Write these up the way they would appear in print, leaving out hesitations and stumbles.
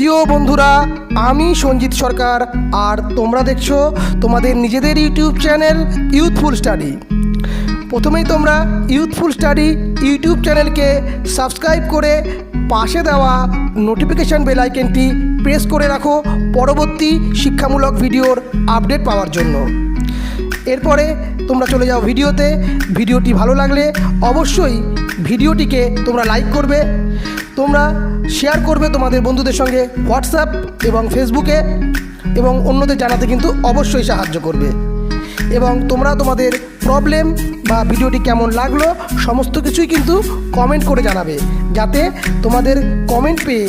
প্রিয় বন্ধুরা, আমি সঞ্জিত সরকার আর তোমরা দেখছো তোমাদের নিজেদের ইউটিউব চ্যানেল ইউথফুল স্টাডি। প্রথমেই তোমরা ইউথফুল স্টাডি ইউটিউব চ্যানেলকে সাবস্ক্রাইব করে পাশে দেওয়া নোটিফিকেশান বেল আইকনটি প্রেস করে রাখো পরবর্তী শিক্ষামূলক ভিডিওর আপডেট পাওয়ার জন্য। এরপরে তোমরা চলে যাও ভিডিওতে। ভিডিওটি ভালো লাগলে অবশ্যই ভিডিওটিকে তোমরা লাইক করবে, তোমরা শেয়ার করবে তোমাদের বন্ধুদের সঙ্গে হোয়াটসঅ্যাপ এবং ফেসবুকে, এবং অন্যদের জানাতে কিন্তু অবশ্যই সাহায্য করবে। এবং তোমরা তোমাদের প্রবলেম বা ভিডিওটি কেমন লাগলো সমস্ত কিছুই কিন্তু কমেন্ট করে জানাবে, যাতে তোমাদের কমেন্ট পেয়ে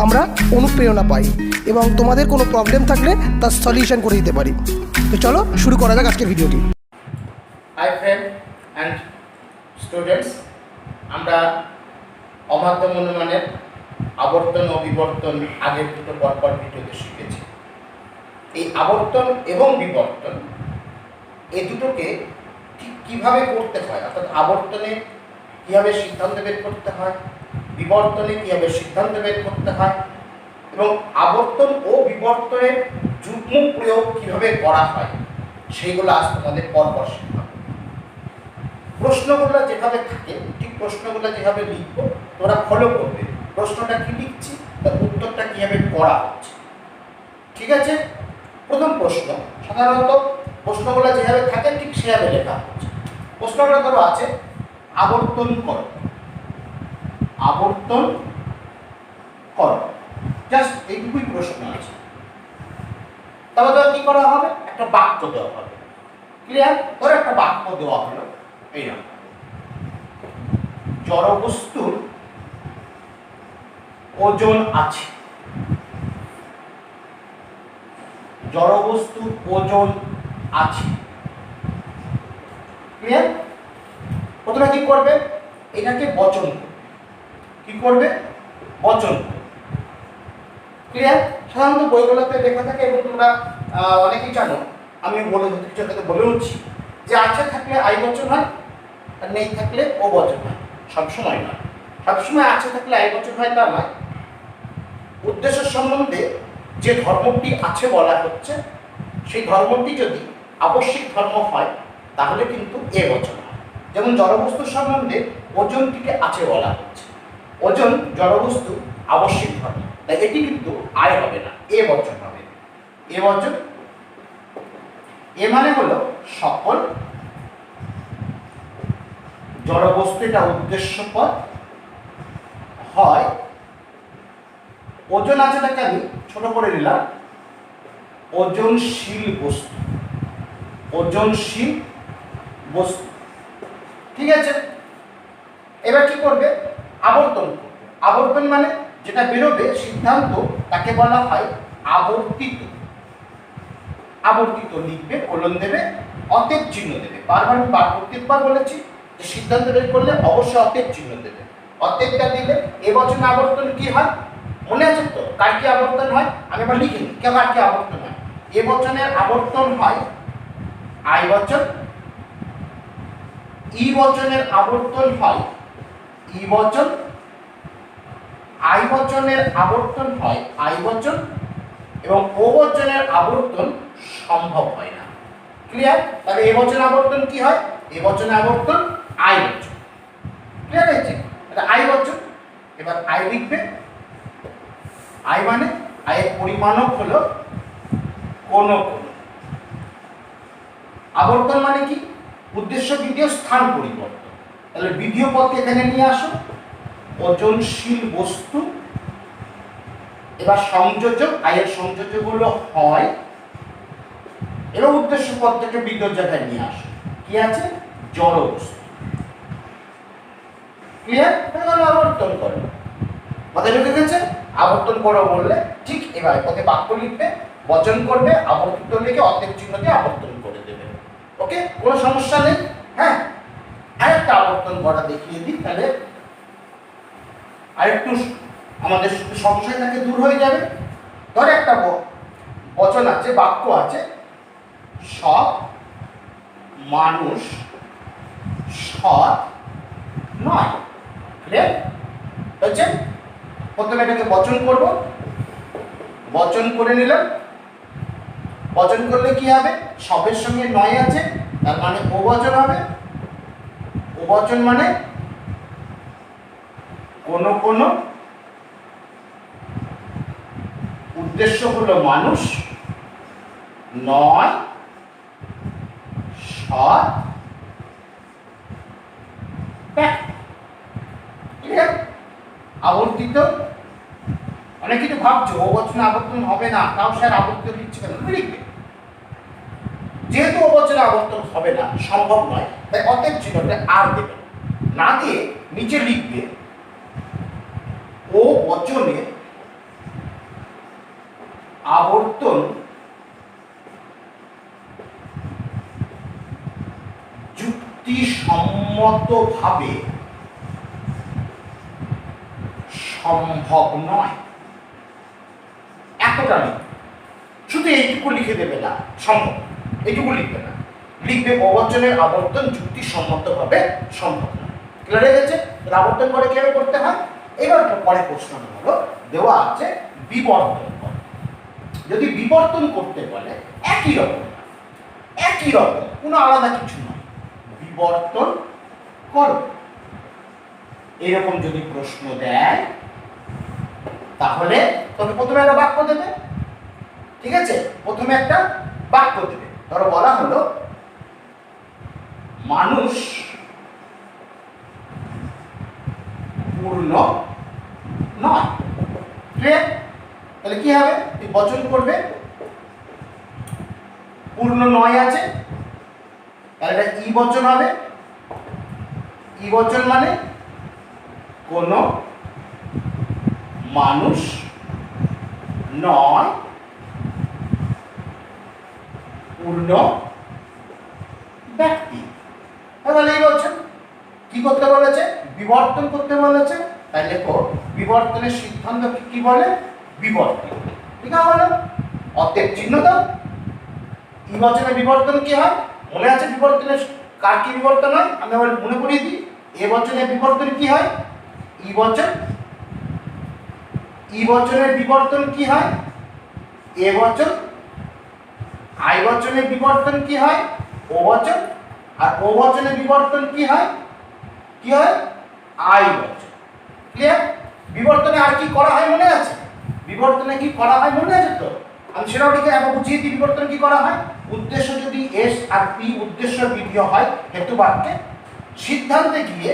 আমরা অনুপ্রেরণা পাই এবং তোমাদের কোনো প্রবলেম থাকলে তার সলিউশন করে দিতে পারি। তো চলো শুরু করা যাক আজকের ভিডিওটি। হাই ফ্রেন্ড অ্যান্ড স্টুডেন্টস, আমরা অমাধ্যম অনুমানের আবর্তন ও বিবর্তন আগের দুটো পরপর ভিডিওতে শিখেছি। এই আবর্তন এবং বিবর্তন এই দুটোকে ঠিক কীভাবে করতে হয়, অর্থাৎ আবর্তনে কীভাবে সিদ্ধান্ত বের করতে হয়, বিবর্তনে কীভাবে সিদ্ধান্ত বের করতে হয়, এবং আবর্তন ও বিবর্তনের যুগ্ম প্রয়োগ কীভাবে করা হয়, সেইগুলো আজ তোমাদের পরপর শেখা। প্রশ্নগুলো যেভাবে থাকে ঠিক প্রশ্নগুলো যেভাবে লিখবো তোমরা ফলো করবে। প্রশ্নটা কি লিখছি, তার উত্তরটা কীভাবে করা হচ্ছে, ঠিক আছে? প্রথম প্রশ্ন, সাধারণত প্রশ্নগুলো যেভাবে থাকে ঠিক সেভাবে লেখা হচ্ছে। প্রশ্নটা ধরো আছে আবর্তন করো, আবর্তন করো, জাস্ট এইটুকুই প্রশ্ন আছে। তাহলে কি করা হবে, একটা বাক্য দেওয়া হবে। ক্লিয়ার? ধরো একটা বাক্য দেওয়া হলো এইরকম, জড়বস্তুর ওজন আছে, জড়বস্তুর ওজন আছে। ক্লিয়ার? প্রথমে কি করবে, এটাকে বচন করবে। কি করবে? বচন করবে। ক্লিয়ার? সাধারণত বইগুলোতে লেখা থাকে এবং তোমরা অনেকেই জানো, আমি বলে কিছু একটা বলে উঠছি, যে আছে থাকলে আই বচন হয় আর নেই থাকলে ও বচন হয়। সবসময় নয়, সবসময় আছে থাকলে আই বচন হয় তা নয়। উদ্দেশ্য সম্বন্ধে যে ধর্মটি আছে বলা হচ্ছে, সেই ধর্মটি যদি আবশ্যিক ধর্ম হয় তাহলে কিন্তু এ বচন হয়। যেমন জড়বস্তু সম্বন্ধে ওজনটিকে আছে বলা হচ্ছে, ওজন জড়বস্তু আবশ্যিক ধর্ম, তাই এটি কিন্তু আয় হবে না, এ বচন হবে। এ বচন, এ মানে হলো সকল জড়বস্তু, এটা উদ্দেশ্য পদ হয়। ওজন আছেটাকে আমি ছোট করে নিলাম, ওজনশীল বস্তু, ওজনশীল বস্তু। ঠিক আছে? এবার কি করবে, আবর্তন করবে। আবর্তন মানে যেটা বেরোবে সিদ্ধান্ত, তাকে বলা হয় আবর্তিত। আবর্তিত লিখবে, কোলন দেবে, অতএব চিহ্ন দেবে। বারবার প্রত্যেকবার বলেছি যে সিদ্ধান্ত বের করলে অবশ্যই অতএব চিহ্ন দেবে। অতএবটা দিলে এ বচন আবর্তন কি হয় মনে আছে তো? কার কি আবর্তন হয় আমি এবার লিখি, কার কি আবর্তন হয়। এ বচনের আবর্তন হয় আই বচন, ই বচনের আবর্তন হয় ই বচন, আই বচনের আবর্তন হয় আই বচন, এবং ও বচনের আবর্তন সম্ভব হয় না। ক্লিয়ার? তাহলে এ বচন আবর্তন কি হয়, এ বচনের আবর্তন আই বচন। ক্লিয়ার হয়েছে? এটা আই বচন। এবার আই লিখবে, আই মানে আয়ের পরিমাণক হলো কোন কোন। আবর্তন মানে কি, উদ্দেশ্য বিধেয় স্থান পরিবর্তন। তাহলে বিধেয় পদকে এখানে নিয়ে আসো, ওজনশীল বস্তু। এবার সংযোজক, আয়ের সংযোজক হলো হয়, এবার উদ্দেশ্য পদ থেকে বিধেয় জায়গায় নিয়ে আসো। কি আছে? জড় বস্তু। ক্লিয়ার? আবর্তন করো, মাথায় ঢুকে গেছে? আবর্তন করো বললে ঠিক এবার পথে বাক্য লিখবে, বচন করবে, আবর্তিত লিখে অতএব চিহ্ন দিয়ে আবর্তন করে দেবে। ওকে, কোনো সমস্যা নেই। হ্যাঁ, আরেকটা আবর্তন করা দেখিয়ে দিই, তাহলে আরেকটু আমাদের সংশয় থাকে দূর হয়ে যাবে। ধরে একটা বচন আছে, বাক্য আছে, সব মানুষ সৎ নয়। ক্লিয়ার হচ্ছে? প্রথমে এটাকে বচন করব, বচন করে নিলাম। বচন করলে কি হবে? সবের সঙ্গে নয় আছে, তার মানে ও বচন হবে। ও বচন মানে কোন কোন উদ্দেশ্য হলো মানুষ, নয় সৎ ব্যক্তি। ক্লিয়ার? আবর্তিত, অনেক কিছু ভাবছো ও বচনে আবর্তন হবে না, তাও স্যার আবর্তন লিখছে কেন? লিখবে, যেহেতু ও বচনে আবর্তন হবে না, সম্ভব নয়, তাই অতএব চিহ্নটা আর দেবে না, দিয়ে নিচে লিখবে ও বচনে আবর্তন যুক্তিসম্মতভাবে সম্ভব নয়। এতটা নেই, শুধু এইটুকু লিখে দেবে না, সম্ভব, এইটুকু লিখবে না, লিখবে অবচনের আবর্তন যুক্তিসম্মতভাবে সম্ভব নয়। ক্লিয়ার হয়ে গেছে? আবর্তন করে কিভাবে করতে হয়? এবার পরে প্রশ্ন হলো, দেওয়া আছে বিবর্তন করে। যদি বিবর্তন করতে বলে একই রকম, একই রকম, কোনো আলাদা কিছু নয়, বিবর্তন করো, এরকম যদি প্রশ্ন দেয় তাহলে তবে প্রথমে একটা বাক্য দেবে। ঠিক আছে? প্রথমে একটা বাক্য দেবে। ধরো বলা হলো মানুষ পূর্ণ নয়। ক্লিয়ার? তাহলে কি হবে? তুই বচন করবে, পূর্ণ নয় আছে, তাহলে এটা ই বচন হবে। ই বচন মানে কোন মানুষ নয় পূর্ণ ব্যক্তি। তাহলে এই বলছেন কি করতে বলেছে? বিবর্তন করতে বলেছে। তাই লেখো বিবর্তনের সিদ্ধান্ত কি বলে? বিবর্তন। ঠিক আছে? বলো অতএব চিহ্ন দাও। ই বচনে বিবর্তন কি হয়? মনে আছে বিবর্তনের কার কি বিবর্তন হয়? আমি আবার মনে করিয়ে দিই। এ বচনে বিবর্তন কি হয়? ই বচন। ই বচনের বিবর্তন কি হয়? এ বচন। আই বচনের বিবর্তন কি হয়? ও বচন। আর ও বচনের বিবর্তন কি হয়? কি হয়? আই বচন। ক্লিয়ার? বিবর্তনে আর কি করা হয় মনে আছে? বিবর্তনে কি করা হয় মনে আছে তো? আমি সেটাও লিখে একবার বুঝিয়ে দিই। বিবর্তন কি করা হয়? উদ্দেশ্য যদি এস আর পি উদ্দেশ্য বিধেয় হয় হেতু বাক্যে, সিদ্ধান্তে গিয়ে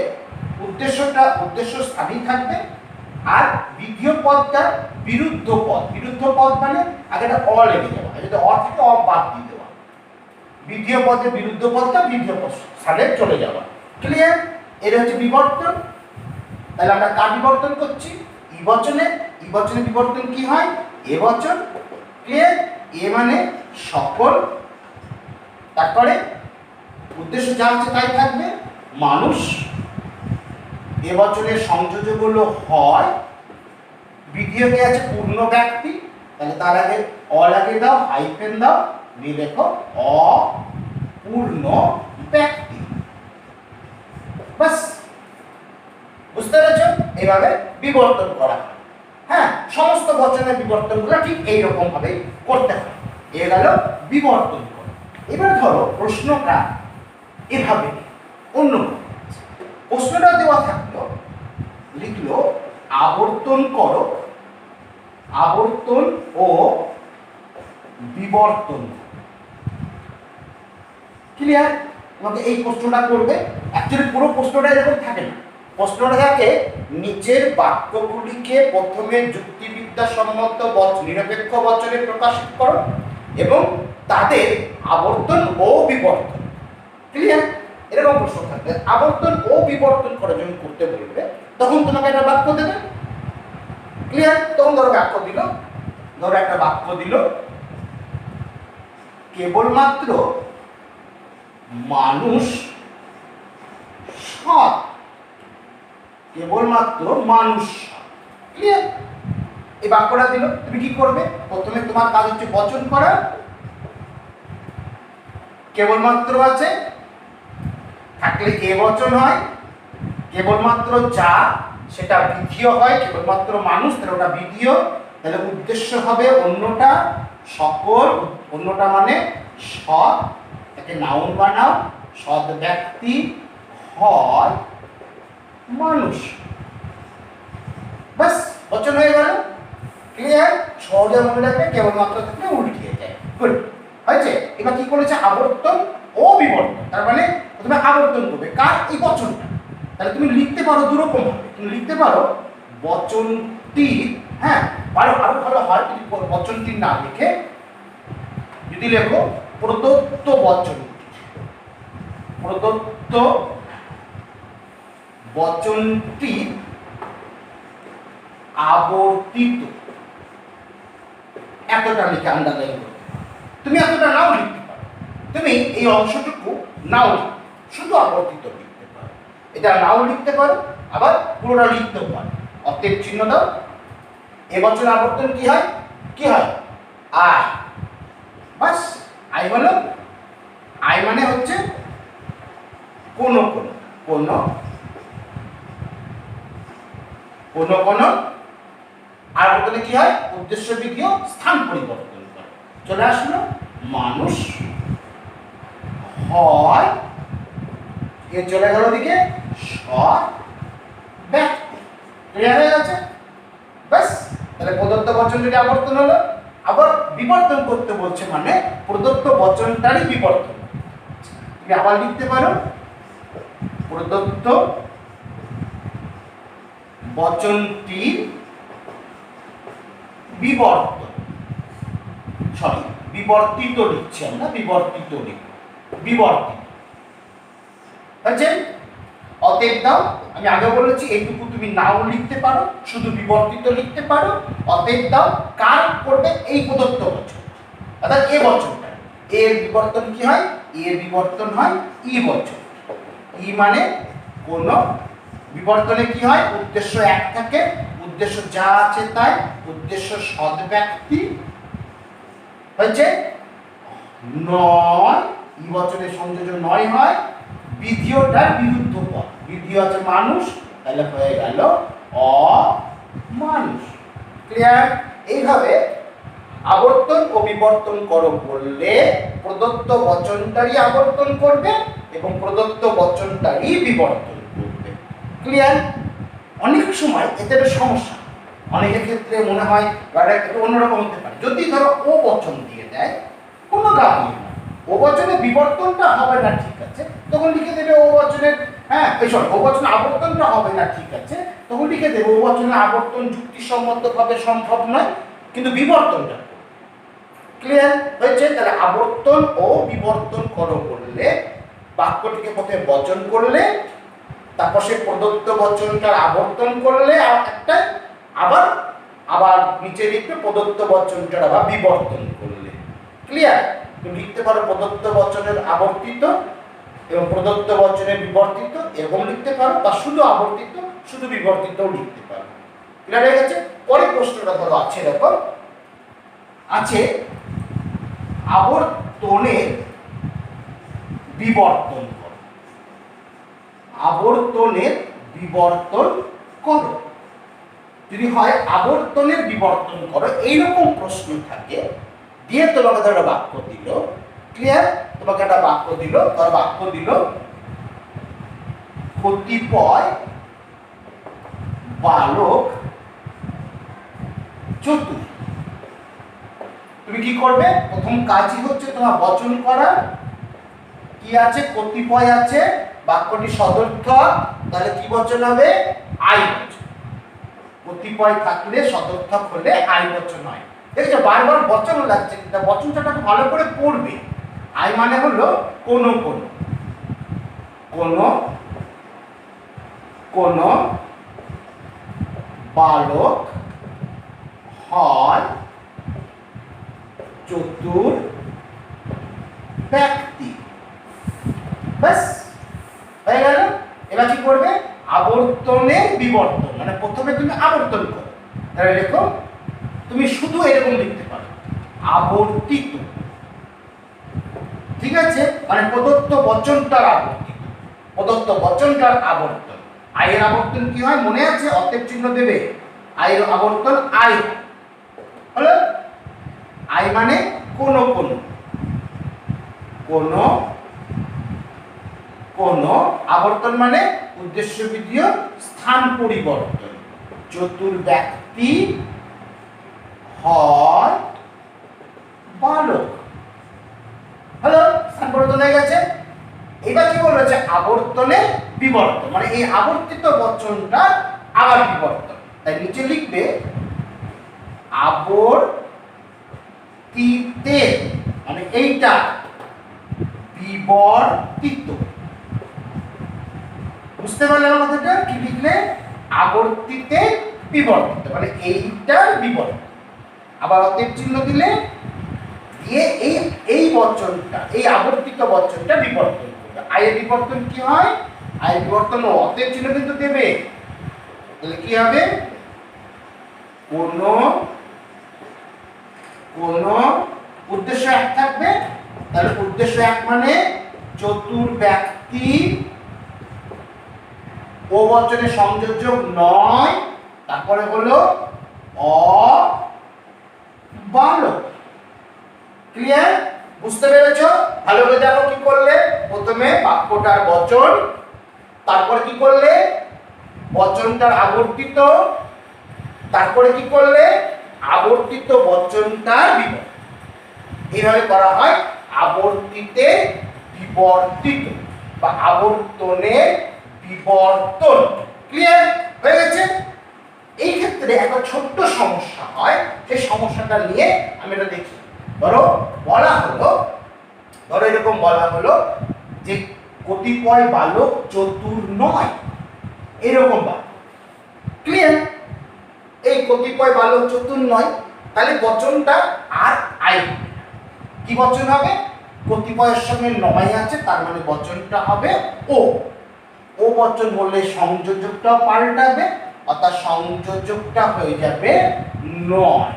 উদ্দেশ্য স্থানেই থাকবে, আর বিধেয় পদটা বিরুদ্ধ পদ। বিরুদ্ধ পদ মানে আগে একটা অ লেগে যাওয়া, যদি অ থেকে অ বাদ দিয়ে দেওয়া। বিধেয় পদে বিরুদ্ধ পদটা বিধেয় পদ স্থানে চলে যাওয়া। ক্লিয়ার? এটা হচ্ছে বিবর্তন। তাহলে আমরা কার বিবর্তন করছি? ই বচনে। ই বচনে বিবর্তন কি হয়? এ বচন। ক্লিয়ার? এ মানে সকল, তারপরে উদ্দেশ্য যা আছে তাই থাকবে, মানুষ। এ বচনের সংযোজক হলো হয়, বিধেয়কে আছে পূর্ণ ব্যক্তি, তাহলে তার আগে অ লাগিয়ে দাও, হাইফেন দাও, দিয়ে লেখো অপূর্ণ ব্যক্তি। বাস, বুঝতে পেরেছ? এইভাবে বিবর্তন করা হয়। হ্যাঁ, সমস্ত বচনের বিবর্তনগুলো ঠিক এইরকম ভাবে করতে হয়। এ গেল বিবর্তন করা। এবার ধরো প্রশ্নটা এভাবে অন্য প্রশ্নটা দেওয়া থাকলো, লিখলো আবর্তন করো, আবর্তন ও বিবর্তন। ক্লিয়ার? তোমাকে এই প্রশ্নটা করবে। অ্যাকচুয়ালি পুরো প্রশ্নটা এরকম থাকে না। প্রশ্নটা থাকে নিচের বাক্যগুলিকে প্রথমে যুক্তিবিদ্যা সম্মত নিরপেক্ষ বচনে প্রকাশিত করো এবং তাদের আবর্তন ও বিবর্তন। ক্লিয়ার? এরকম প্রশ্ন থাকবে। আবর্তন ও বিবর্তন করে যখন করতে বলবে তখন তোমাকে একটা বাক্য দেবে। ক্লিয়ার? তখন ধরো বাক্য দিল, ধরো একটা বাক্য দিল কেবলমাত্র মানুষ সৎ, কেবলমাত্র মানুষ। ক্লিয়ার? এই বাক্যটা দিল, তুমি কি করবে? প্রথমে তোমার কাজ হচ্ছে বচন করা। কেবলমাত্র আছে থাকলে এ বচন হয়, কেবলমাত্র যা সেটা বিধেয় হয়, কেবলমাত্র মানুষ তাহলে ওটা বিধেয়, তাহলে উদ্দেশ্য হবে অন্যটা, সকল, অন্যটা মানে সৎ, একে নাউন বানাও, সৎ ব্যক্তি হয় মানুষ। বাস বচন হয়ে গেল। ক্লিয়ার? সহজে মনে রাখবে, কেবলমাত্র থাকলে উল্টিয়ে যায়। গুড, হয়েছে। এবার কি করেছে? আবর্তন ও বিবর্তন। তার মানে প্রথমে আবর্তন করবে কার? এই বচনটা। তাহলে তুমি লিখতে পারো দুরকম ভাবে। তুমি লিখতে পারো বচনটি, হ্যাঁ, আরো ভালো হয় যদি বচনটি না লিখে যদি লেখো প্রদত্ত বচন, প্রদত্ত বচনটি আবর্তিত, এতটা লিখে আন্ডারলাইন করো। তুমি এতটা নাও লিখতে পারো, তুমি এই অংশটুকু নাও লিখতে, শুধু আবর্তিত লিখতে পারো, এটা নাও লিখতে পারো, আবার পুরোটা লিখতেও পারো। অতএব চিহ্ন দাও। এবছর আবর্তন কি হয়? কি হয়? আয়। বাস, আয় হলো, আয় মানে হচ্ছে কোন কোন কোন কোন কোন, আর বলতে কি হয়? উদ্দেশ্য বিধেয় স্থান পরিবর্তন করে চলে আসলো মানুষ হয়, এ চলে গেল দিকে সৎ ব্যক্তি। ক্লিয়ার হয়ে গেছে? ব্যাস, তাহলে প্রদত্ত বচন যদি আবর্তন হলো, আবার বিবর্তন করতে বলছে মানে প্রদত্ত বচনটারই বিবর্তন। তুমি আবার লিখতে পারো প্রদত্ত বচনটি বিবর্তন, সরি বিবর্তিত লিখছি আমরা, বিবর্তিত লিখব, বিবর্তিত হয়েছে। অতএব দাও, আমি আগে বলেছি এইটুকু তুমি নাও লিখতে পারো, শুধু বিবর্তিত লিখতে পারো। অতএব দাও কার করবে? এই প্রদত্ত বচন, অর্থাৎ এ বচনটা। এর বিবর্তন কি হয়? এর বিবর্তন হয় ই বচন। ই মানে কোন, বিবর্তনে কি হয়? উদ্দেশ্য এক থাকে, উদ্দেশ্য যা আছে তাই, উদ্দেশ্য সৎ ব্যক্তি হয়েছে। নয়, ই বচনের সংযোজন নয় হয়, বিধিওটার বিরুদ্ধ পদ, বিধি আছে মানুষ, তাহলে হয়ে গেল অমানুষ। ক্লিয়ার? এইভাবে আবর্তন ও বিবর্তন করো বললে প্রদত্ত বচনটারই আবর্তন করবে এবং প্রদত্ত বচনটারই বিবর্তন করবে। ক্লিয়ার? অনেক সময় এতে একটা সমস্যা, অনেকের ক্ষেত্রে মনে হয় একটু অন্যরকম হতে পারে। যদি ধরো ও বচন দিয়ে দেয়, কোনো গালি না, ও বচনে বিবর্তনটা হবে না, ঠিক আছে, তখন লিখে দেবে ও বচনের, হ্যাঁ সরি, ও বচনে আবর্তনটা হবে না, ঠিক আছে, তখন লিখে দেবে ও বচনে আবর্তন যুক্তিসম্মতভাবে সম্ভব নয়, কিন্তু বিবর্তনটা। ক্লিয়ার হয়েছে? তাহলে আবর্তন ও বিবর্তন করো বললে বাক্যটিকে প্রথমে বচন করলে, তারপর সে প্রদত্ত বচনটার আবর্তন করলে একটা, আবার আবার নিচে লিখবে প্রদত্ত বচনটার আবার বিবর্তন করলে। ক্লিয়ার? তুমি লিখতে পারো প্রদত্ত বচনের আবর্তিত এবং প্রদত্ত বচনের বিবর্তিত, এরকম লিখতে পারো, বা শুধু আবর্তিত শুধু বিবর্তিতও লিখতে পারো। ক্লিয়ার হয়ে গেছে? পরের প্রশ্নটা ধরো আছে, দেখো আছে আবর্তনের বিবর্তন করো, আবর্তনের বিবর্তন করো। যদি হয় আবর্তনের বিবর্তন করো এইরকম প্রশ্ন থাকে, দিয়ে তোমাকে ধরো বাক্য দিল, ক্লিয়ার? তোমাকে একটা বাক্য দিল, ধরো বাক্য দিল কতিপয় বালক চতুর। তুমি কি করবে? প্রথম কাজই হচ্ছে তোমার বচন করা। কি আছে? কতিপয় আছে, বাক্যটি সদর্থক, তাহলে কি বচন হবে? আই বচন। কতিপয় থাকলে সদর্থক হলে আই বচন হয়। দেখছো বারবার বচন লাগছে, কিন্তু বচনটা ভালো করে পড়বে। আই মানে হলো কোন কোন, কোন কোন বালক হয় চতুর ব্যক্তি। ব্যাস হয়ে গেল। এবার কি করবে? আবর্তনের বিবর্তন, মানে প্রথমে তুমি আবর্তন করো, তাহলে লেখো, তুমি শুধু এরকম লিখতে পারো আবর্তিত, ঠিক আছে, মানে প্রদত্ত বচনটার আবর্তিত, প্রদত্ত বচনটার আবর্তন। আয়ের আবর্তন কি হয় মনে আছে? অতএব চিহ্ন দেবে, আয়ের আবর্তন আয়, আই মানে কোনো কোনো কোনো কোনো, আবর্তন মানে উদ্দেশ্যবিধীয় স্থান পরিবর্তন, চতুর্ব্যক্তি হয় বালক। হ্যালো, স্থান পরিবর্তন হয়ে গেছে। এবার কি বলেছে আবর্তনে বিবর্তন, মানে এই আবর্তিত বচনটা আবার বিবর্তন। তাই নিচে লিখবে আবর্তিতে, মানে এইটা বিবর্তিত। বুঝতে পারলেন কথাটা? কি লিখলে? আবর্তিতে বিবর্তিত, মানে এইটার বিবর্তন। আবার অতএব চিহ্ন দিলে দিয়ে এই বচনটা, এই আবর্তিত বচনটা বিবর্তন করবে। আয়ের বিবর্তন কি হয়? আয়ের বিবর্তন অতএব চিহ্ন কিন্তু দেবে। তাহলে কি হবে? কোনো কোনো উদ্দেশ্য এক থাকবে, তাহলে উদ্দেশ্য এক মানে চতুর্ব্যক্তি ও বচনে সংযোজক নয়, তারপরে হলো অবালক। ক্লিয়ার? বুঝতে পেরেছো? ভালো করে দেখো কি করলে। প্রথমে বাক্যটার বচন, তারপরে কি করলে বচনটার আবর্তিত, তারপরে কি করলে আবর্তিত বচনটার বিবর্তন। এইভাবে করা হয় আবর্তিতে বিবর্তিত বা আবর্তনে বিবর্তন। ক্লিয়ার হয়ে গেছে? এই ক্ষেত্রে একটা ছোট্ট সমস্যা হয়, সেই সমস্যাটা নিয়ে আমি এটা দেখি। ধরো এরকম বলা হলো যে কতিপয় বালক চতুর নয়, এরকম বাক্য। ক্লিয়ার? এই কতিপয় বালক চতুর নয়, তাহলে বচনটা আর আই কি বচন হবে? কতিপয়ের সঙ্গে নয় আছে, তার মানে বচনটা হবে ও বচন বললে সংযোজকটাও পাল্টাবে, অর্থাৎ সংযোজকটা হয়ে যাবে নয়।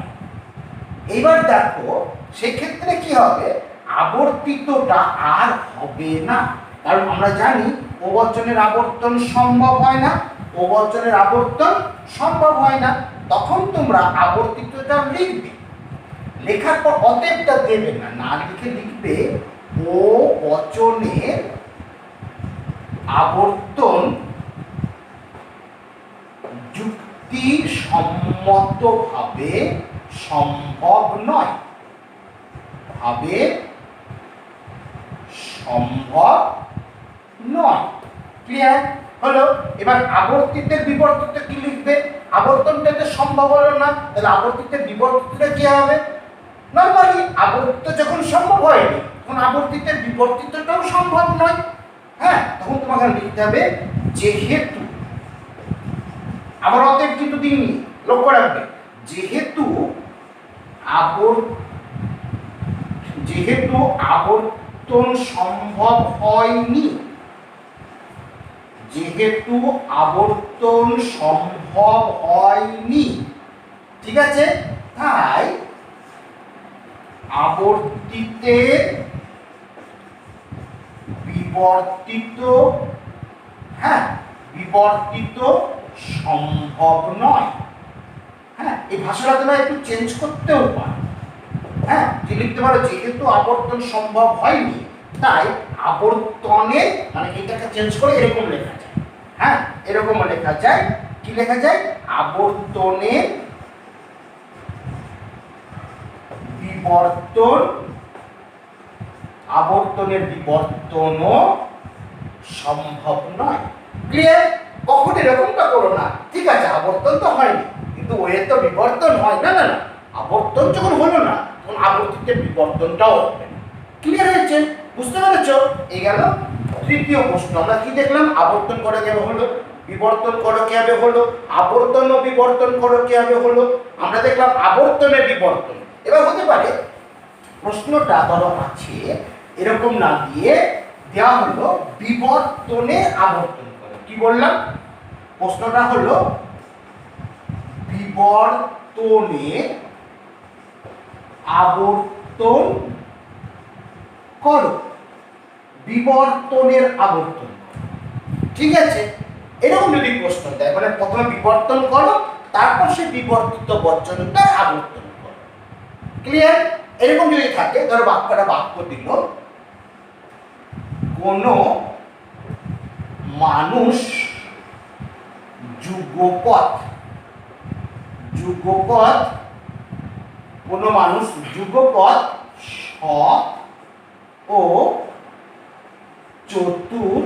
এবার দেখো সেক্ষেত্রে কি হবে? আবর্তিতটা আর হবে না, কারণ আমরা জানি ও বচনের আবর্তন সম্ভব হয় না, ও বচনের আবর্তন সম্ভব হয় না। তখন তোমরা আবর্তিতটা লিখবে, লেখার পর অতএবটা দেবে না, না লিখে লিখবে ও বচনের আবর্তন যুক্তিসম্মতভাবে সম্ভব নয়, ভাবে সম্ভব নয়। ক্লিয়ার হলো? এবার আবর্তিতের বিবর্তিত কি লিখবে? আবর্তনটা তো সম্ভব হলো না, তাহলে আবর্তিতের বিবর্তিতটা কি হবে? নরমালি আবর্তিত যখন সম্ভব হয়নি, তখন আবর্তিতের বিবর্তিতটাও সম্ভব নয়। হ্যাঁ, তখন তোমাকে লিখতে হবে যেহেতু, আবার অতএব কিন্তু দিইনি, লক্ষ্য রাখবে, যেহেতু আবর্তন সম্ভব হয়নি, যেহেতু আবর্তন সম্ভব হয়নি, ঠিক আছে, তাই আবর্তিতের বিবর্তিত, হ্যাঁ বিবর্তিত সম্ভব নয়। হ্যাঁ, এই ভাষাটা তোমরা একটু চেঞ্জ করতেও পারো। হ্যাঁ, যে লিখতে পারো যেহেতু আবর্তন সম্ভব হয়নি, তাই আবর্তনে, মানে এটাকে চেঞ্জ করে এরকম লেখা যায়। হ্যাঁ, এরকম লেখা যায়। কি লেখা যায়? আবর্তনে বিবর্তন, আবর্তনের বিবর্তনও সম্ভব নয়। ক্লিয়ার? কখন এরকমটা করো না। ঠিক আছে, আবর্তন তো হয়নি, কিন্তু ওয়ে তো বিবর্তন হয় না। না না, আবর্তন যখন হলো না, তখন আবর্তিতের বিবর্তনটাও হবে। ক্লিয়ার হয়েছে? বুঝতে পেরেছো? এই গেল তৃতীয় প্রশ্ন। আমরা কি দেখলাম? আবর্তন করে কিভাবে হলো, বিবর্তন করো কিভাবে হলো, আবর্তন ও বিবর্তন করো কিভাবে হলো। আমরা দেখলাম আবর্তনের বিবর্তন। এবার হতে পারে প্রশ্নটা ধরো আছে এরকম না দিয়ে দেওয়া হলো বিবর্তনে আবর্তন করো। কি বললাম? প্রশ্নটা হলো বিবর্তনে আবর্তন করো, বিবর্তনের আবর্তন। ঠিক আছে, এরকম যদি প্রশ্ন দেয়, মানে প্রথমে বিবর্তন করো, তারপর সে বিবর্তিত বচনটা আবর্তন করো। ক্লিয়ার? এরকম যদি থাকে, ধরো বাক্যটা বাক্য দিল, কোনো মানুষ যুগপৎ, যুগপৎ, কোনো মানুষ যুগপৎ সৎ ও চতুর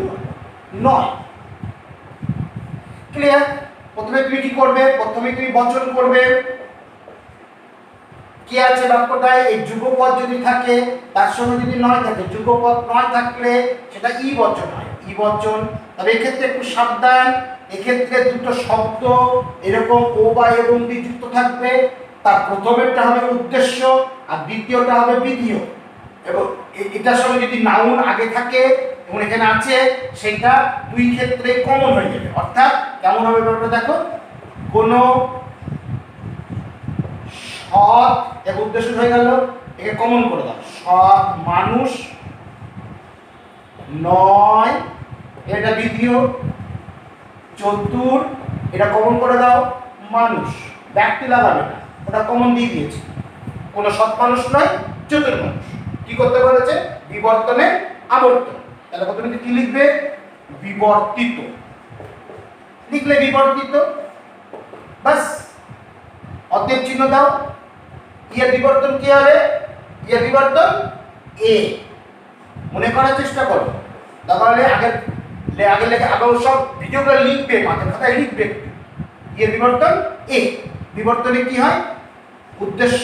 নয়। ক্লিয়ার? প্রথমে তুমি কি করবে? প্রথমে তুমি বচন করবে। কি আছে বাক্যটায়? এই যুগপদ যদি থাকে, তার সঙ্গে যদি নয় থাকে, যুগপদ নয় থাকলে সেটা ই বচন হয়, ই বচন। তবে এক্ষেত্রে একটু সাবধান, এক্ষেত্রে দুটো শব্দ এরকম ও বা এবং দিয়ে যুক্ত থাকবে। তার প্রথমেরটা হবে উদ্দেশ্য আর দ্বিতীয়টা হবে বিধেয়, এবং এটার সঙ্গে যদি নাউন আগে থাকে এবং এখানে আছে, সেটা দুই ক্ষেত্রে কমন হয়ে যাবে। অর্থাৎ কেমন হবে ব্যাপারটা দেখো, কোনো সৎ, এক উদ্দেশ্য হয়ে গেল, একে কমন করে দাও, সৎ মানুষ নয়, এটা বিধেয়, চতুর, এটা কমন করে দাও, মানুষ, ব্যক্তি লাগাবে না, ওটা কমন দিয়ে দিয়েছে। কোনো সৎ মানুষ নয়, চতুর মানুষ। কি করতে বলেছে? বিবর্তনে আবর্তন। তাহলে প্রথমে কি লিখবে? বিবর্তিত লিখলে বিবর্তিত, বাস। অতএব চিহ্ন দাও। ইয়ের বিবর্তন কি হবে? ইয়ের বিবর্তন এ। মনে করার চেষ্টা করো, তাহলে আগে লেখা, আগে সব ভিডিওগুলো লিখবে, মাথায় খাতায় লিখবে। ইয়ের বিবর্তন এ। বিবর্তনে কি হয়? উদ্দেশ্য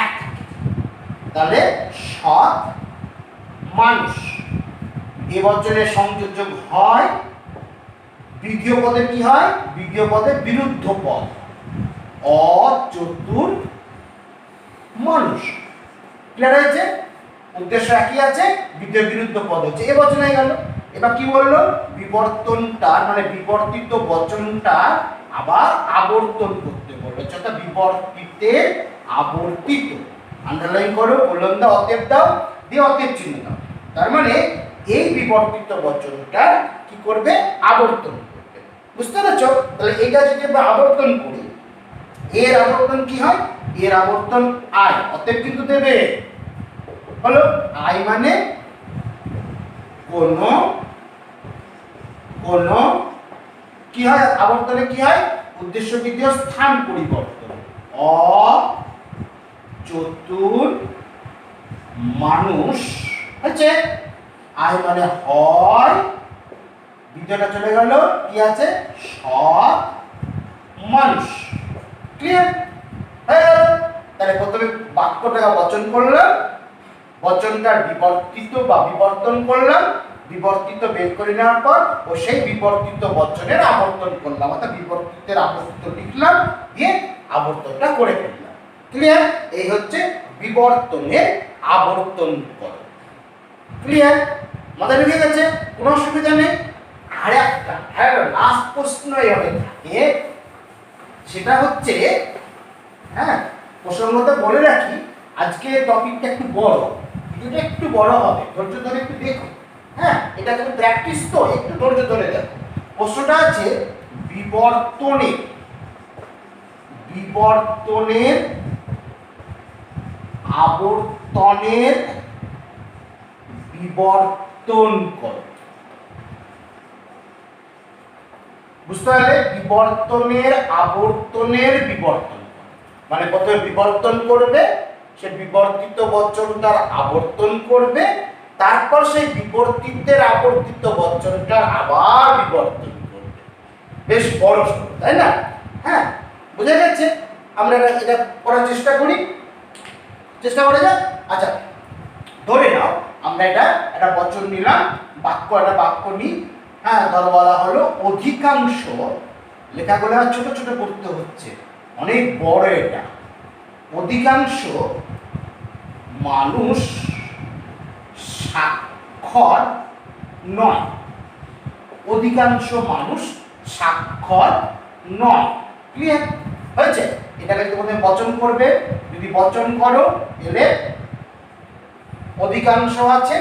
এক, তাহলে সৎ মানুষ। এ বচনের সংযোজক হয় বিধেয় পদে, কি হয়? বিধেয় পদে বিরুদ্ধ পদ, অচতুর মানুষ। ক্লিয়ার হয়েছে? উদ্দেশ্য একই আছে, বিধেয় বিরুদ্ধ পদ হচ্ছে, এ বচন হয়ে গেল। এবার কি বললো? বিবর্তনটা মানে বিবর্তিত বচনটা আবার আবর্তন করতে বললো, অর্থাৎ বিবর্তিতে আবর্তিত। আন্ডারলাইন করো, বললাম দাও, অতএব দাও, দিয়ে অতএব চিহ্ন দাও। তার মানে এই বিবর্তিত বচনটা কি করবে? আবর্তন করবে। বুঝতে পারছো? তাহলে এটা যদি আমরা আবর্তন করি, এর আবর্তন কি হয়? এর আবর্তন আই, অতএব কিন্তু দেবে হলো আই মানে কোন কি হয়? আবর্তনে কি হয়? উদ্দেশ্য বিধেয় স্থান পরিবর্তন, অচতুর মানুষ হচ্ছে আই মানে হয়, বিধেয়টা চলে গেল, কি আছে? সৎ মানুষ। ক্লিয়ার? তাহলে প্রথমে বাক্যটাকে বচন করলাম, বচনটার বিবর্তিত বা বিবর্তন করলাম, বিবর্তিত বের করে নেওয়ার পর ও সেই বিবর্তিত বচনের আবর্তন করলাম, অর্থাৎ বিবর্তিতের আবর্তিত লিখলাম, দিয়ে আবর্তনটা করে ফেললাম। ক্লিয়ার? এই হচ্ছে বিবর্তনের আবর্তন পদ। ক্লিয়ার? মাথায় ঢুকে গেছে? কোনো অসুবিধা নেই। আর একটা লাস্ট প্রশ্ন এভাবে থাকে, সেটা হচ্ছে, হ্যাঁ, প্রসঙ্গটা বলে রাখি, আজকে টপিকটা একটু বড়, ভিডিওটা একটু বড় হবে, ধৈর্য ধরে একটু দেখো। হ্যাঁ, এটা কিন্তু প্র্যাকটিস, তো একটু ধৈর্য ধরে দেখো। প্রশ্নটা আছে বিবর্তনের আবর্তনের বিবর্তন কর। বুঝতে পারলে? বিবর্তনের আবর্তনের বিবর্তন মানে প্রথমে বিবর্তন করবে, সে বিবর্তিত বচনটার আবর্তন করবে, তারপর সেই বিবর্তিতের আবর্তিত বচনটার আবার বিবর্তন করবে। বেশ বড়, তাই না? হ্যাঁ, বুঝা গেছে? আমরা এটা করার চেষ্টা করি, চেষ্টা করা যাক। আচ্ছা, ধরে নাও আমরা একটা বচন নিলাম, একটা বাক্য নিই। হ্যাঁ, ধরো বলা হলো অধিকাংশ, লেখাগুলো ছোট ছোট করতে হচ্ছে, অনেক বড় এটা। অধিকাংশ মানুষ সাক্ষর নয়, অধিকাংশ মানুষ সাক্ষর নয়। ক্লিয়ার হয়েছে? এটাকে তোমাদের বচন করবে, যদি বচন করো এলে অধিকাংশ আছে,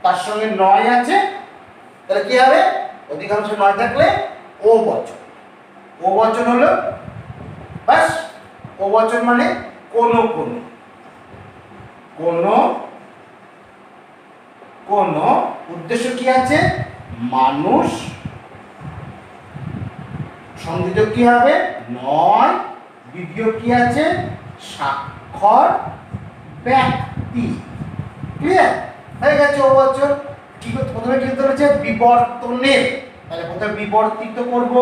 তার সঙ্গে নয় আছে, তাহলে কি হবে? অধিকাংশ নয় থাকলে ও বচন। ও বচন হলো, বাস, ও বচন মানে কোন কোন, কোনো কোনো উদ্দেশ্য কি আছে মানুষ, সংযুক্ত কি হবে নয়, বিধিও কি আছে স্বাক্ষর ব্যক্তি। ক্লিয়ার হয়ে গেছে? ও বছর কি করতে প্রথমে কি করতে হচ্ছে বিবর্তনের, তাহলে প্রথমে বিবর্তিত করব,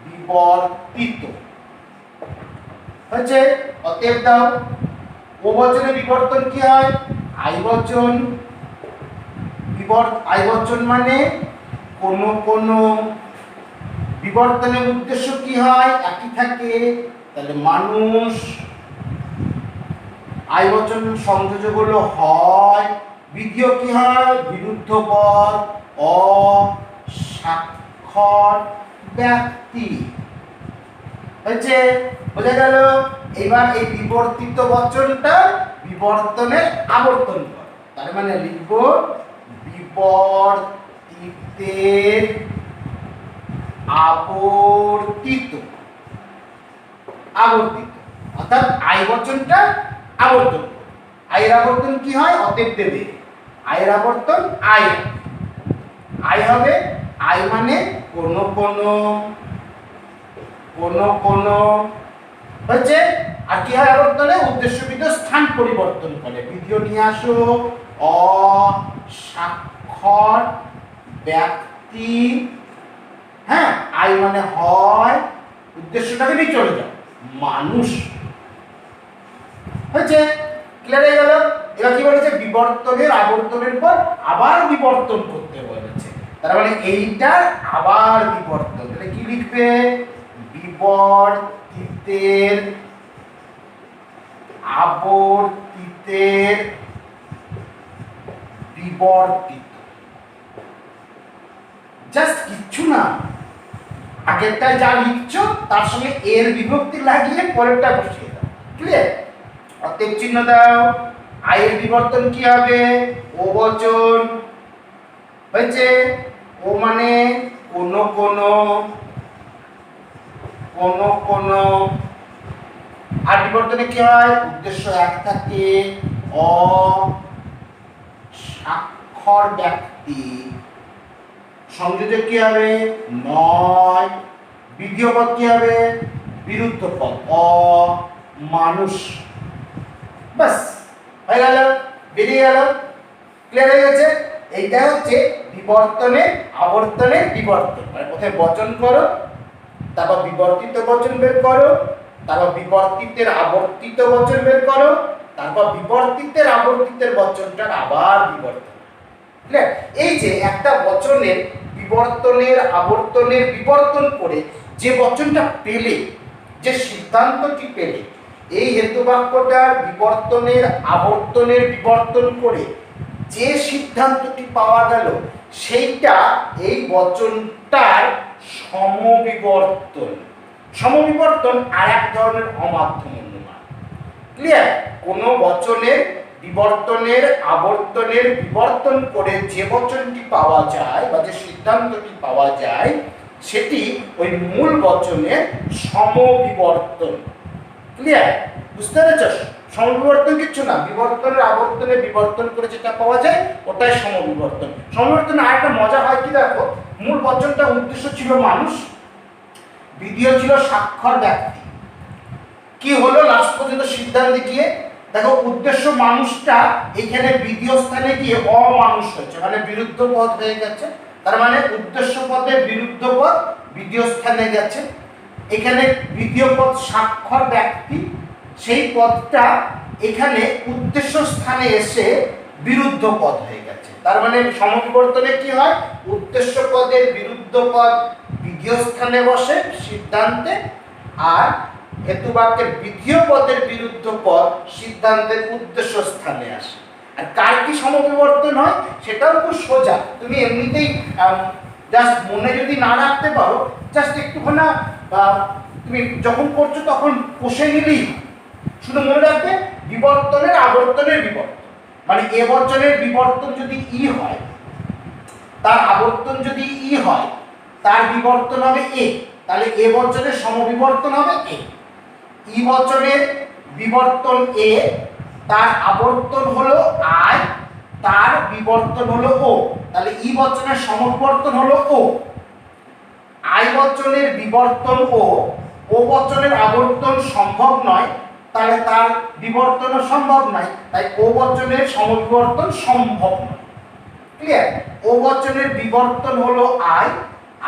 বিবর্তিত হচ্ছে। অতএব দাও ও বচনে বিবর্তন কি হয় আই বচন। আই বচন মানে কোন কোন বিবর্তনের উদ্দেশ্য কি হয় একই থাকে, তাহলে মানুষ। আই বচন সংযোজক হলো হয়, বিধিও কি হয় বিরুদ্ধ পদ, অস্বাক্ষর ব্যক্তি হচ্ছে। বোঝা গেল? এবার এই বিবর্তিত বচনটা বিবর্তনের আবর্তন করে, তার মানে লিখব বিবর্তিতের আবর্তিত। আবর্তিত অর্থাৎ আই বচনটা আবর্তন। আয়ের আবর্তন কি হয় অতএব দেবে আয়ের আবর্তন আই। আই হবে আই মানে কোন কোন কোন কোন হচ্ছে। আর কি হয় আবর্তনে উদ্দেশ্যবিদ স্থান পরিবর্তন করে, বিধিও নিয়ে আসো অস্বাক্ষর ব্যক্তি। হ্যাঁ আই মানে হয়, উদ্দেশ্যটাকে নিয়ে চলে যাও মানুষ হচ্ছে। ক্লিয়ার হয়ে গেল? এবার কি বলেছে বিবর্তনের আবর্তনের পর আবার বিবর্তন করতে বলেছে, তার মানে এইটার আবার বিবর্তন। তাহলে কি লিখবে বিবর্তিতের আবর্তিতের বিবর্তিত। জাস্ট কিচ্ছু না, আগেরটায় যা লিখছো তার সঙ্গে এর বিভক্তি লাগিয়ে পরেরটা বসিয়ে দাও। ক্লিয়ার? অতএব চিহ্ন দাও। আয়ের বিবর্তন কি হবে ও বচন হয়েছে। ও মানে কোন কোন কোন কোন, আর বিবর্তনে কি হয় উদ্দেশ্য এক থাকে অস্বাক্ষর ব্যক্তি। সংযোজক কি হবে নয়, বিধিও পদ কি হবে বিরুদ্ধ পদ মানুষ। বাস হয়ে গেল, বেরিয়ে গেল। ক্লিয়ার হয়ে গেছে? এইটা হচ্ছে বিবর্তনের আবর্তনের বিবর্তন। মানে প্রথমে বচন করো, তারপর বিবর্তিত বচন বের করো, তারপর বিবর্তিতের আবর্তিত বচন বের করো, তারপর বিবর্তিতের আবর্তিতের বচনটার আবার বিবর্তন। ক্লিয়ার? এই যে একটা বচনের বিবর্তনের আবর্তনের বিবর্তন করে যে বচনটা পেলে, যে সিদ্ধান্তটি পেলে, এই হেতুবাক্যটার বিবর্তনের আবর্তনের বিবর্তন করে যে সিদ্ধান্তটি পাওয়া গেল সেইটা এই বচনটার সমবিবর্তন। সমবিবর্তন আর এক ধরনের অমাধ্যম অনুমান। ক্লিয়ার? কোন বচনের বিবর্তনের আবর্তনের বিবর্তন করে যে বচনটি পাওয়া যায় বা যে সিদ্ধান্তটি পাওয়া যায় সেটি ওই মূল বচনের সমবিবর্তন। ক্লিয়ার? বুঝতে পেরেছ? সমবিবর্তন কিছু না, বিবর্তনের আবর্তনের বিবর্তন করে যেটা পাওয়া যায় ওটাই সমবিবর্তন। সমবিবর্তনে আরেকটা মজা হয় কি দেখো, মূল বচনটা উদ্দেশ্য ছিল মানুষ, বিধিও ছিল স্বাক্ষর ব্যক্তি। কি হলো লাস্ট পর্যন্ত সিদ্ধান্তে গিয়ে দেখো উদ্দেশ্য মানুষটা এখানে বিধিও স্থানে গিয়ে অমানুষ হয়েছে, মানে বিরুদ্ধ পদ হয়ে গেছে। তার মানে উদ্দেশ্য পদের বিরুদ্ধ পদ বিধিও স্থানে গেছে। এখানে বিধিও পদ স্বাক্ষর ব্যক্তি, সেই পদটা এখানে উদ্দেশ্য স্থানে এসে বিরুদ্ধ পদ হয়ে গেছে। তার মানে সমবিবর্তনে কি হয় উদ্দেশ্য পদের বিরুদ্ধ পদ বিধিও স্থানে বসে সিদ্ধান্তে, আর হেতুবাক্যের বিধিও পদের বিরুদ্ধ পদ সিদ্ধান্তের উদ্দেশ্য স্থানে আসে। আর কার কি সমবিবর্তন হয় সেটাও খুব সোজা, তুমি এমনিতেই জাস্ট মনে যদি না রাখতে পারো, জাস্ট একটুখানা তুমি যখন করছো তখন কষে নিলেই, শুধু মনে রাখবে বিবর্তনের আবর্তনের বিবর্তন। মানে এ বচনের বিবর্তন যদি ই হয়, তার আবর্তন যদি ই হয়, তার বিবর্তন হবে এ, তাহলে এ বচনের সমবিবর্তন হবে এ। ই বচনের বিবর্তন এ, তার আবর্তন হলো আই, তার বিবর্তন হলো ও। তাহলে ই বচনের সমবিবর্তন হলো ও। আই বচনের বিবর্তন ও বচনের আবর্তন সম্ভব নয়, তাহলে তার বিবর্তনও সম্ভব নয়, তাই ও বচনের সমবিবর্তন সম্ভব নয়। ক্লিয়ার? ও বচনের বিবর্তন হলো আই,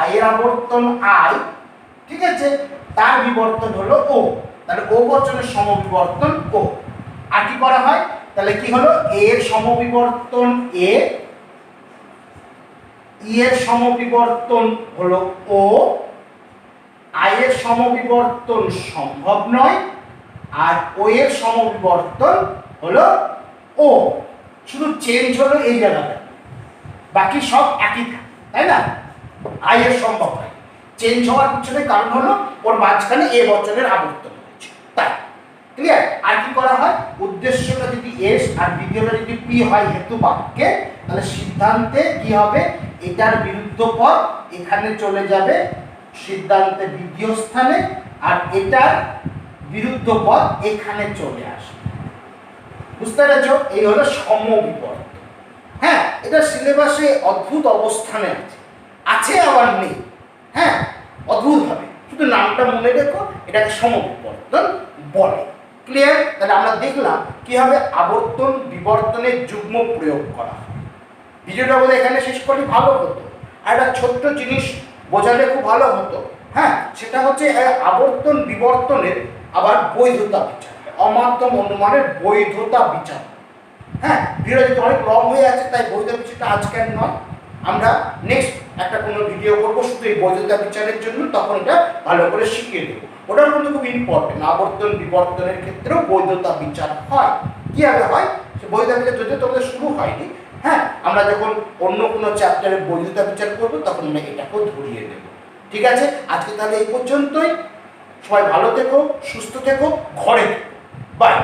আয়ের আবর্তন আই, ঠিক আছে, তার বিবর্তন হলো ও, তাহলে ও বচনের সমবিবর্তন ও। আর কি করা হয়, তাহলে কি হলো, এ এর সমবিবর্তন এ, ই এর সমবিবর্তন হলো ও, আই এর সমবিবর্তন সম্ভব নয়, আর ও এর সমবিবর্তন হলো ও। শুধু চেঞ্জ হলো এই জায়গাটা, বাকি সব একই থাকে, তাই না? আই এর সম্ভব হয়, চেঞ্জ হওয়ার পিছনে কারণ হলো ওর মাঝখানে এ বচনের আবর্তন হচ্ছে, তাই। ক্লিয়ার? আর কি করা হয়, উদ্দেশ্যটা যদি এস আর দ্বিতীয়টা যদি পি হয় হেতু বাক্যে, তাহলে সিদ্ধান্তে কি হবে, এটার বিরুদ্ধ পদ এখানে চলে যাবে সিদ্ধান্তে দ্বিতীয় স্থানে, আর এটার বিরুদ্ধ পদ এখানে চলে আসবে। বুঝতে পেরেছ? এই হলো সমবিবর্তন। হ্যাঁ, এটা সিলেবাসে অদ্ভুত অবস্থানে আছে, আছে আবার নেই। হ্যাঁ, অদ্ভুত ভাবে, শুধু নামটা মনে রেখো, এটাকে সমবিবর্তন বলে। ক্লিয়ার? তাহলে আমরা দেখলাম কিভাবে আবর্তন বিবর্তনের যুগ্ম প্রয়োগ করা হয়। ভিডিওটা বোধহয় এখানে শেষ করলে ভালো হতো। আর একটা ছোট্ট জিনিস বোঝালে খুব ভালো হতো। হ্যাঁ, সেটা হচ্ছে আবর্তন বিবর্তনের আবার বৈধতা বিচার, অমাধ্যম অনুমানের বৈধতা বিচার। হ্যাঁ, ভিডিওটা যদি অনেক লং হয়ে আছে, তাই বৈধতা বিচারটা আজকে আর নয়, আমরা নেক্সট একটা কোনো ভিডিও করবো শুধু এই বৈধতা বিচারের জন্য, তখন এটা ভালো করে শিখিয়ে দেবো। ওটাও কিন্তু খুব ইম্পর্টেন্ট, আবর্তন বিবর্তনের ক্ষেত্রেও বৈধতা বিচার হয়। কীভাবে হয় সে বৈধতা বিচার যদিও তোমাদের শুরু হয়নি। হ্যাঁ, আমরা যখন অন্য কোনো চ্যাপ্টারে বৈধতা বিচার করবো তখন আমরা এটাকেও ধরিয়ে দেব। ঠিক আছে, আজকে তাহলে এই পর্যন্তই। সবাই ভালো থেকো, সুস্থ থেকো, ঘরে থেকো। বাই।